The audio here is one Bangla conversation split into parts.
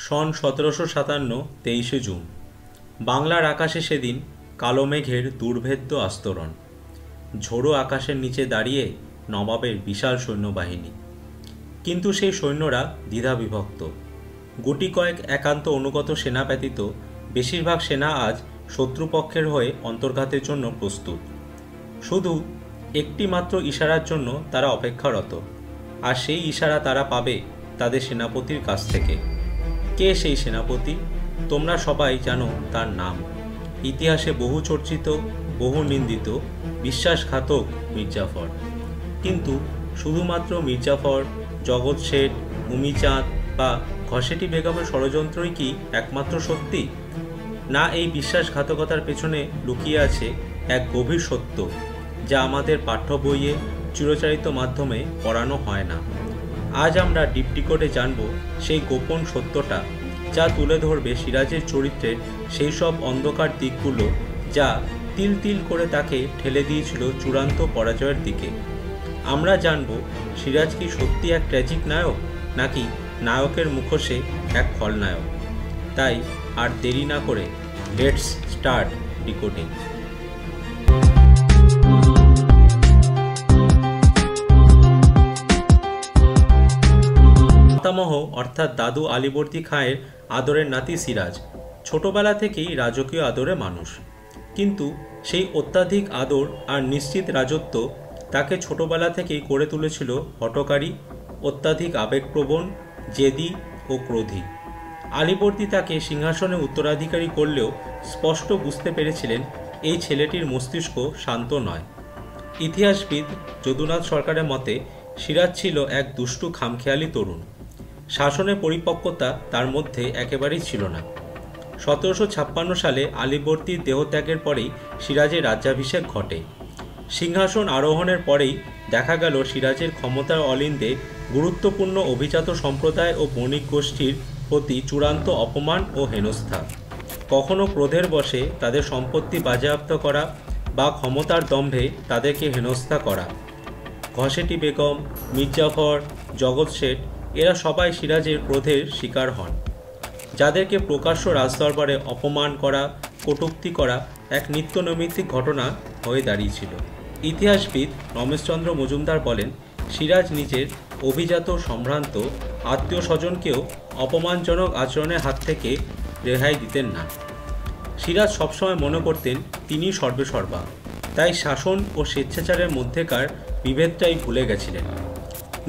সন 1757 23 জুন। বাংলার আকাশে সেদিন কালো মেঘের দুর্ভেদ্য আস্তরণ। ঝোড়ো আকাশের নিচে দাঁড়িয়ে নবাবের বিশাল সৈন্যবাহিনী। কিন্তু সেই সৈন্যরা দ্বিধাবিভক্ত। গুটি কয়েক একান্ত অনুগত সেনা ব্যতীত বেশিরভাগ সেনা আজ শত্রুপক্ষের হয়ে অন্তর্ঘাতের জন্য প্রস্তুত। শুধু একটি মাত্র ইশারার জন্য তারা অপেক্ষারত, আর সেই ইশারা তারা পাবে তাদের সেনাপতির কাছ থেকে। কে সেই সেনাপতি? তোমরা সবাই জানো তার নাম। ইতিহাসে বহু চর্চিত, বহু নিন্দিত, বিশ্বাসঘাতক মির্জাফর। কিন্তু শুধুমাত্র মির্জাফর, জগৎ শেঠ, উমিচাঁদ বা ঘসেটি বেগমের ষড়যন্ত্রই কি একমাত্র সত্যি? না, এই বিশ্বাসঘাতকতার পেছনে লুকিয়ে আছে এক গভীর সত্য, যা আমাদের পাঠ্য বইয়ে চিরাচরিত মাধ্যমে পড়ানো হয় না। আজ আমরা ডিপটিকোডে জানব সেই গোপন সত্যটা, যা তুলে ধরবে সিরাজের চরিত্রের সেই সব অন্ধকার দিকগুলো যা তিল তিল করে তাকে ঠেলে দিয়েছিল চূড়ান্ত পরাজয়ের দিকে। আমরা জানব সিরাজ কি সত্যি এক ট্র্যাজিক নায়ক, নাকি নায়কের মুখোশে এক খলনায়ক। তাই আর দেরি না করে লেটস স্টার্ট ডিকোডিং। মাতামহ অর্থাৎ দাদু আলীবর্দী খাঁয়ের আদরের নাতি সিরাজ ছোটবেলা থেকেই রাজকীয় আদরে মানুষ। কিন্তু সেই অত্যাধিক আদর আর নিশ্চিত রাজত্ব তাকে ছোটবেলা থেকেই করে তুলেছিল হঠকারী, অত্যাধিক আবেগপ্রবণ, জেদি ও ক্রোধী। আলীবর্দী তাকে সিংহাসনে উত্তরাধিকারী করলেও স্পষ্ট বুঝতে পেরেছিলেন এই ছেলেটির মস্তিষ্ক শান্ত নয়। ইতিহাসবিদ যদুনাথ সরকারের মতে সিরাজ ছিল এক দুষ্টু খামখেয়ালি তরুণ। শাসনের পরিপক্কতা তার মধ্যে একেবারেই ছিল না। 1756 সালে আলীবর্দীর দেহত্যাগের পরেই সিরাজের রাজ্যাভিষেক ঘটে। সিংহাসন আরোহণের পরেই দেখা গেল সিরাজের ক্ষমতার অলিন্দে গুরুত্বপূর্ণ অভিজাত সম্প্রদায় ও বণিক গোষ্ঠীর প্রতি চূড়ান্ত অপমান ও হেনস্থা। কখনো ক্রোধের বশে তাদের সম্পত্তি বাজেয়াপ্ত করা বা ক্ষমতার দম্ভে তাদেরকে হেনস্থা করা। ঘসেটি বেগম, মির্জাফর, জগৎ শেঠ এরা সবাই সিরাজের ক্রোধের শিকার হন, যাদেরকে প্রকাশ্য রাজদরবারে অপমান করা, কটূক্তি করা এক নিত্যনৈমিত্তিক ঘটনা হয়ে দাঁড়িয়েছিল। ইতিহাসবিদ রমেশচন্দ্র মজুমদার বলেন, সিরাজ নিজের অভিজাত সম্ভ্রান্ত আত্মীয় স্বজনকেও অপমানজনক আচরণের হাত থেকে রেহাই দিতেন না। সিরাজ সবসময় মনে করতেন তিনি সর্বেসর্বা, তাই শাসন ও স্বেচ্ছাচারের মধ্যেকার বিভেদটাই ভুলে গেছিলেন।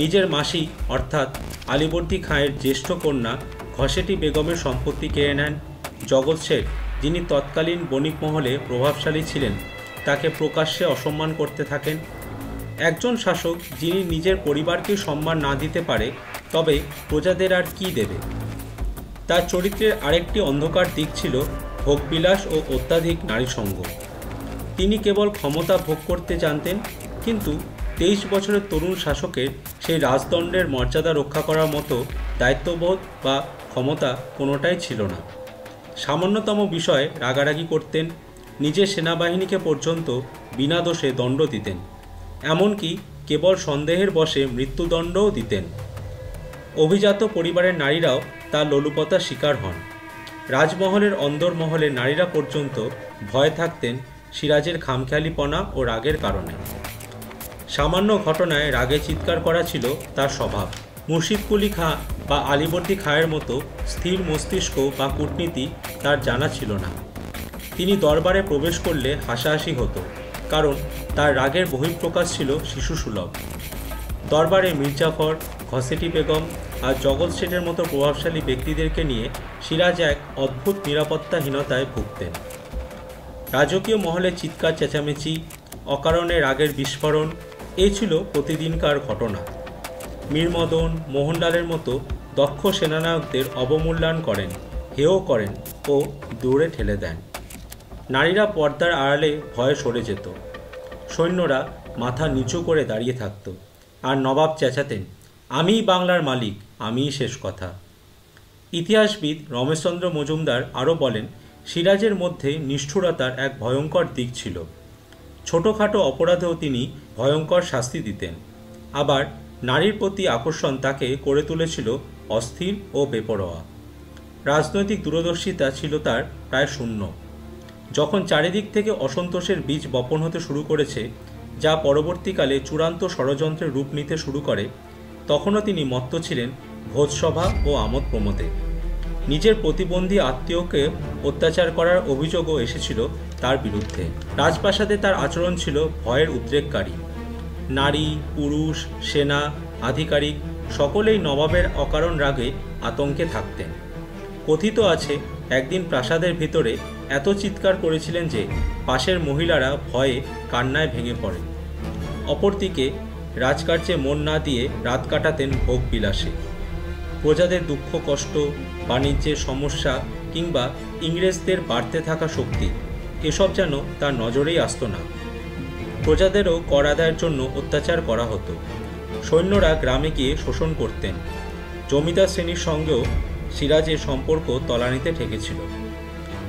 নিজের মাসি অর্থাৎ আলীবর্দী খাঁয়ের জ্যেষ্ঠ কন্যা ঘসেটি বেগমের সম্পত্তি কেড়ে নেন। জগৎ শেঠ, যিনি তৎকালীন বণিক মহলে প্রভাবশালী ছিলেন, তাকে প্রকাশ্যে অসম্মান করতে থাকেন। একজন শাসক যিনি নিজের পরিবারকে সম্মান না দিতে পারে, তবে প্রজাদের আর কি দেবে? তার চরিত্রের আরেকটি অন্ধকার দিক ছিল ভোগবিলাস ও অত্যাধিক নারীসঙ্গ। তিনি কেবল ক্ষমতা ভোগ করতে জানতেন, কিন্তু 23 বছরের তরুণ শাসকের সেই রাজদণ্ডের মর্যাদা রক্ষা করার মতো দায়িত্ববোধ বা ক্ষমতা কোনোটাই ছিল না। সামান্যতম বিষয়ে রাগারাগি করতেন, নিজের সেনাবাহিনীকে পর্যন্ত বিনা দোষে দণ্ড দিতেন, এমনকি কেবল সন্দেহের বশে মৃত্যুদণ্ডও দিতেন। অভিজাত পরিবারের নারীরাও তার লোলুপতার শিকার হন। রাজমহলের অন্দরমহলের নারীরা পর্যন্ত ভয় থাকতেন সিরাজের খামখেয়ালিপনা ও রাগের কারণে। সামান্য ঘটনায় রাগে চিৎকার করা ছিল তার স্বভাব। মুর্শিদ কুলি খাঁ বা আলীবর্দী খাঁয়ের মতো স্থির মস্তিষ্ক বা কূটনীতি তার জানা ছিল না। তিনি দরবারে প্রবেশ করলে হাসাহাসি হতো, কারণ তার রাগের বহিঃপ্রকাশ ছিল শিশুসুলভ। দরবারে মির্জাফর, ঘসেটি বেগম আর জগৎ শেঠের মতো প্রভাবশালী ব্যক্তিদেরকে নিয়ে সিরাজ এক অদ্ভুত নিরাপত্তাহীনতায় ভুগতেন। রাজকীয় মহলে চিৎকার চেঁচামেচি, অকারণে রাগের বিস্ফোরণ, এই ছিল প্রতিদিনকার ঘটনা। মীরমদন, মোহনলালের মতো দক্ষ সেনানায়কদের অবমূল্যায়ন করেন, হেয় করেন ও দূরে ঠেলে দেন। নারীরা পর্দার আড়ালে ভয়ে সরে যেত। সৈন্যরা মাথা নিচু করে দাঁড়িয়ে থাকত, আর নবাব চেঁচাতেন, আমিই বাংলার মালিক, আমিই শেষ কথা। ইতিহাসবিদ রমেশচন্দ্র মজুমদার আরও বলেন, সিরাজের মধ্যে নিষ্ঠুরতার এক ভয়ঙ্কর দিক ছিল। ছোটোখাটো অপরাধেও তিনি ভয়ঙ্কর শাস্তি দিতেন। আবার নারীর প্রতি আকর্ষণ তাকে করে তুলেছিল অস্থির ও বেপরোয়া। রাজনৈতিক দূরদর্শিতা ছিল তার প্রায় শূন্য। যখন চারিদিক থেকে অসন্তোষের বীজ বপন হতে শুরু করেছে, যা পরবর্তীকালে চূড়ান্ত ষড়যন্ত্রের রূপ নিতে শুরু করে, তখনও তিনি মত্ত ছিলেন ভোজসভা ও আমোদ প্রমোদে। নিজের প্রতিবন্ধী আত্মীয়কে অত্যাচার করার অভিযোগও এসেছিল তার বিরুদ্ধে। রাজপ্রাসাদে তার আচরণ ছিল ভয়ের উদ্রেককারী। নারী, পুরুষ, সেনা, আধিকারিক সকলেই নবাবের অকারণ রাগে আতঙ্কে থাকতেন। কথিত আছে, একদিন প্রাসাদের ভিতরে এত চিৎকার করেছিলেন যে পাশের মহিলারা ভয়ে কান্নায় ভেঙে পড়ে। অপরদিকে রাজকার্যে মন না দিয়ে রাত কাটাতেন ভোগ বিলাসে। প্রজাদের দুঃখ কষ্ট, বাণিজ্যের সমস্যা কিংবা ইংরেজদের বাড়তে থাকা শক্তি, এসব যেন তার নজরেই আসতো না। প্রজাদেরও কর আদায়ের জন্য অত্যাচার করা হতো। সৈন্যরা গ্রামে গিয়ে শোষণ করতেন। জমিদার শ্রেণীর সঙ্গেও সিরাজের সম্পর্ক তলানিতে ঠেকেছিল।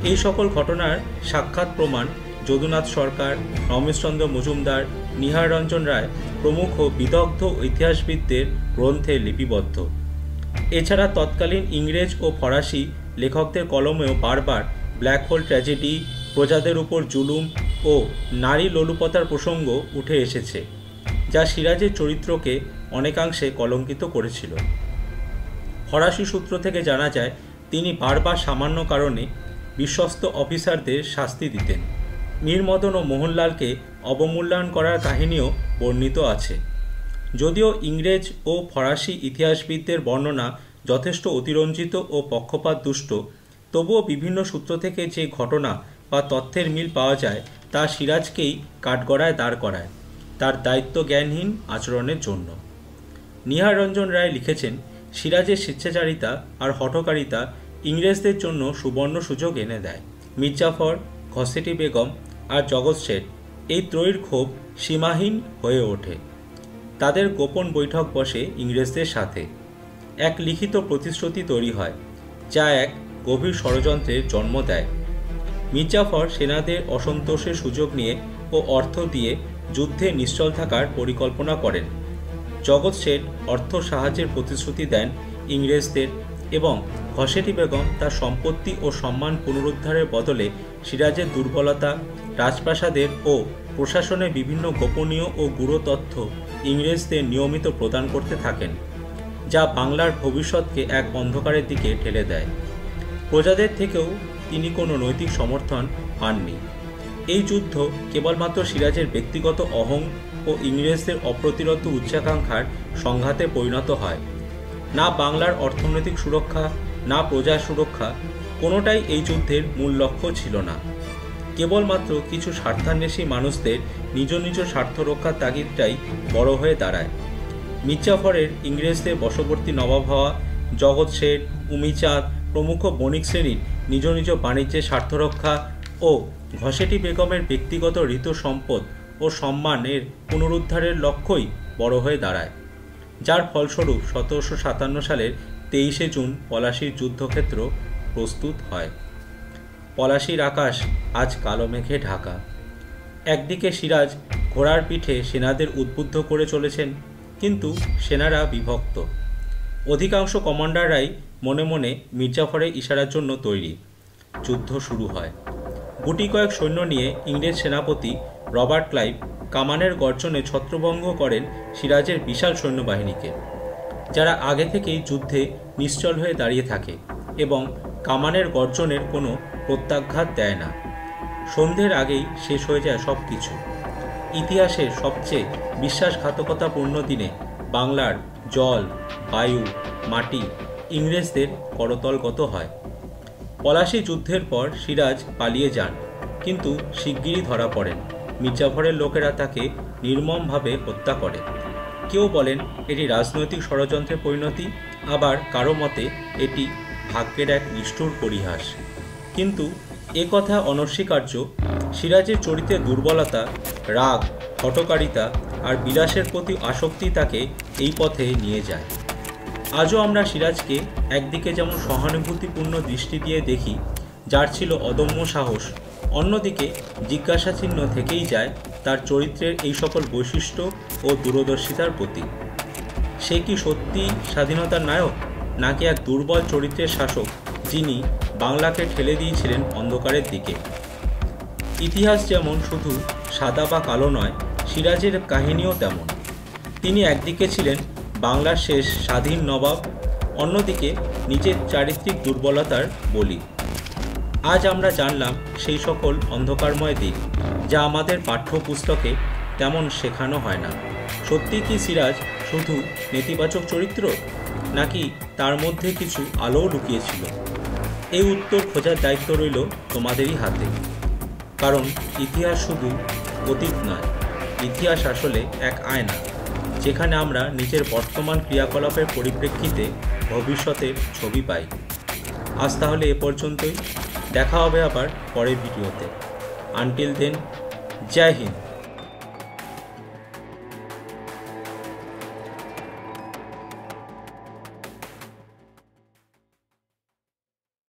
এই সকল ঘটনার সাক্ষাৎ প্রমাণ যদুনাথ সরকার, রমেশচন্দ্র মজুমদার, নিহার রঞ্জন রায় প্রমুখ বিদগ্ধ ইতিহাসবিদদের গ্রন্থে লিপিবদ্ধ। এছাড়া তৎকালীন ইংরেজ ও ফরাসি লেখকদের কলমেও বারবার ব্ল্যাক হোল ট্র্যাজেডি, প্রজাদের উপর জুলুম ও নারী লোলুপতার প্রসঙ্গ উঠে এসেছে, যা সিরাজের চরিত্রকে অনেকাংশে কলঙ্কিত করেছিল। ফরাসি সূত্র থেকে জানা যায়, তিনি বারবার সামান্য কারণে বিশ্বস্ত অফিসারদের শাস্তি দিতেন। মীর মদন ও মোহনলালকে অবমূল্যায়ন করার কাহিনীও বর্ণিত আছে। যদিও ইংরেজ ও ফরাসি ইতিহাসবিদদের বর্ণনা যথেষ্ট অতিরঞ্জিত ও পক্ষপাত দুষ্ট, তবুও বিভিন্ন সূত্র থেকে যে ঘটনা বা তথ্যের মিল পাওয়া যায় তা সিরাজকেই কাঠগড়ায় দাঁড় করায় তার দায়িত্ব জ্ঞানহীন আচরণের জন্য। নিহার রঞ্জন রায় লিখেছেন, সিরাজের স্বেচ্ছাচারিতা আর হঠকারিতা ইংরেজদের জন্য সুবর্ণ সুযোগ এনে দেয়। মির্জাফর, ঘসেটি বেগম আর জগৎ শেঠ, এই ত্রয়ীর ক্ষোভ সীমাহীন হয়ে ওঠে। তাদের গোপন বৈঠক বসে ইংরেজদের সাথে। এক লিখিত প্রতিশ্রুতি তৈরি হয়, যা এক গভীর ষড়যন্ত্রের জন্ম দেয়। মির্জাফর সেনাদের অসন্তোষের সুযোগ নিয়ে ও অর্থ দিয়ে যুদ্ধে নিশ্চল থাকার পরিকল্পনা করেন। জগৎ শেঠ অর্থ সাহায্যের প্রতিশ্রুতি দেন ইংরেজদের এবং ঘসেটি বেগম তার সম্পত্তি ও সম্মান পুনরুদ্ধারের বদলে সিরাজের দুর্বলতা, রাজপ্রাসাদের ও প্রশাসনের বিভিন্ন গোপনীয় ও গূঢ় তথ্য ইংরেজদের নিয়মিত প্রদান করতে থাকেন, যা বাংলার ভবিষ্যৎকে এক অন্ধকারের দিকে ঠেলে দেয়। প্রজাদের থেকেও তিনি কোনো নৈতিক সমর্থন পাননি। এই যুদ্ধ কেবলমাত্র সিরাজের ব্যক্তিগত অহং ও ইংরেজদের অপ্রতিরোধ্য উচ্চাকাঙ্ক্ষার সংঘাতে পরিণত হয়। না বাংলার অর্থনৈতিক সুরক্ষা, না প্রজার সুরক্ষা, কোনোটাই এই যুদ্ধের মূল লক্ষ্য ছিল না। কেবলমাত্র কিছু স্বার্থান্বেষী মানুষদের নিজ নিজ স্বার্থ রক্ষার তাগিদটাই বড় হয়ে দাঁড়ায়। মির্জাফরের ইংরেজদের বশবর্তী নবাব হওয়া, জগৎ শেঠ, উমিচাঁদ প্রমুখ বণিক শ্রেণীর নিজ নিজ বাণিজ্যের স্বার্থরক্ষা ও ঘসেটি বেগমের ব্যক্তিগত ঋত সম্পদ ও সম্মানের পুনরুদ্ধারের লক্ষ্যই বড় হয়ে দাঁড়ায়, যার ফলস্বরূপ 1757 সালের 23শে জুন পলাশীর যুদ্ধক্ষেত্র প্রস্তুত হয়। পলাশীর আকাশ আজ কালো মেঘে ঢাকা। একদিকে সিরাজ ঘোড়ার পিঠে সেনাদের উদ্বুদ্ধ করে চলেছেন, কিন্তু সেনারা বিভক্ত। অধিকাংশ কমান্ডাররাই মনে মনে মির্জাফরের ইশারার জন্য তৈরি। যুদ্ধ শুরু হয়। গুটি কয়েক সৈন্য নিয়ে ইংরেজ সেনাপতি রবার্ট ক্লাইভ কামানের গর্জনে ছত্রভঙ্গ করেন সিরাজের বিশাল সৈন্যবাহিনীকে, যারা আগে থেকেই যুদ্ধে নিশ্চল হয়ে দাঁড়িয়ে থাকে এবং কামানের গর্জনের কোনো প্রত্যাঘাত দেয় না। সন্ধ্যের আগেই শেষ হয়ে যায় সব কিছু। ইতিহাসের সবচেয়ে বিশ্বাসঘাতকতাপূর্ণ দিনে বাংলার জল, বায়ু, মাটি ইংরেজদের করতলগত হয়। পলাশী যুদ্ধের পর সিরাজ পালিয়ে যান, কিন্তু শিগগিরই ধরা পড়েন। মির্জাফরের লোকেরা তাকে নির্মমভাবে হত্যা করে। কেউ বলেন এটি রাজনৈতিক ষড়যন্ত্রের পরিণতি, আবার কারো মতে এটি ভাগ্যের এক নিষ্ঠুর পরিহাস। কিন্তু এ কথা অনস্বীকার্য। সিরাজের চরিত্রের দুর্বলতা, রাগ, হঠকারিতা আর বিলাসের প্রতি আসক্তি তাকে এই পথে নিয়ে যায়। আজও আমরা সিরাজকে একদিকে যেমন সহানুভূতিপূর্ণ দৃষ্টি দিয়ে দেখি, যার ছিল অদম্য সাহস, অন্যদিকে জিজ্ঞাসা চিহ্ন থেকেই যায় তার চরিত্রের এই সকল বৈশিষ্ট্য ও দূরদর্শিতার প্রতি। সে কি সত্যি স্বাধীনতার নায়ক, নাকি এক দুর্বল চরিত্রের শাসক যিনি বাংলাকে ঠেলে দিয়েছিলেন অন্ধকারের দিকে। ইতিহাস যেমন শুধু সাদা বা কালো নয়, সিরাজের কাহিনীও তেমন। তিনি একদিকে ছিলেন বাংলার শেষ স্বাধীন নবাব, অন্যদিকে নিজের চারিত্রিক দুর্বলতার বলি। আজ আমরা জানলাম সেই সকল অন্ধকারময় দিক যা আমাদের পাঠ্যপুস্তকে তেমন শেখানো হয় না। সত্যি কি সিরাজ শুধু নেতিবাচক চরিত্র, নাকি তার মধ্যে কিছু আলোও লুকিয়েছিল? এই উত্তর খোঁজার দায়িত্ব রইল তোমাদেরই হাতে। কারণ ইতিহাস শুধু অতীত নয়, ইতিহাস আসলে এক আয়না, যেখানে আমরা নিজের বর্তমান ক্রিয়াকলাপের পরিপ্রেক্ষিতে ভবিষ্যতের ছবি পাই। আজ তাহলে এ পর্যন্তই। দেখা হবে আবার পরের ভিডিওতে। আনটিল দেন, জয় হিন্দ।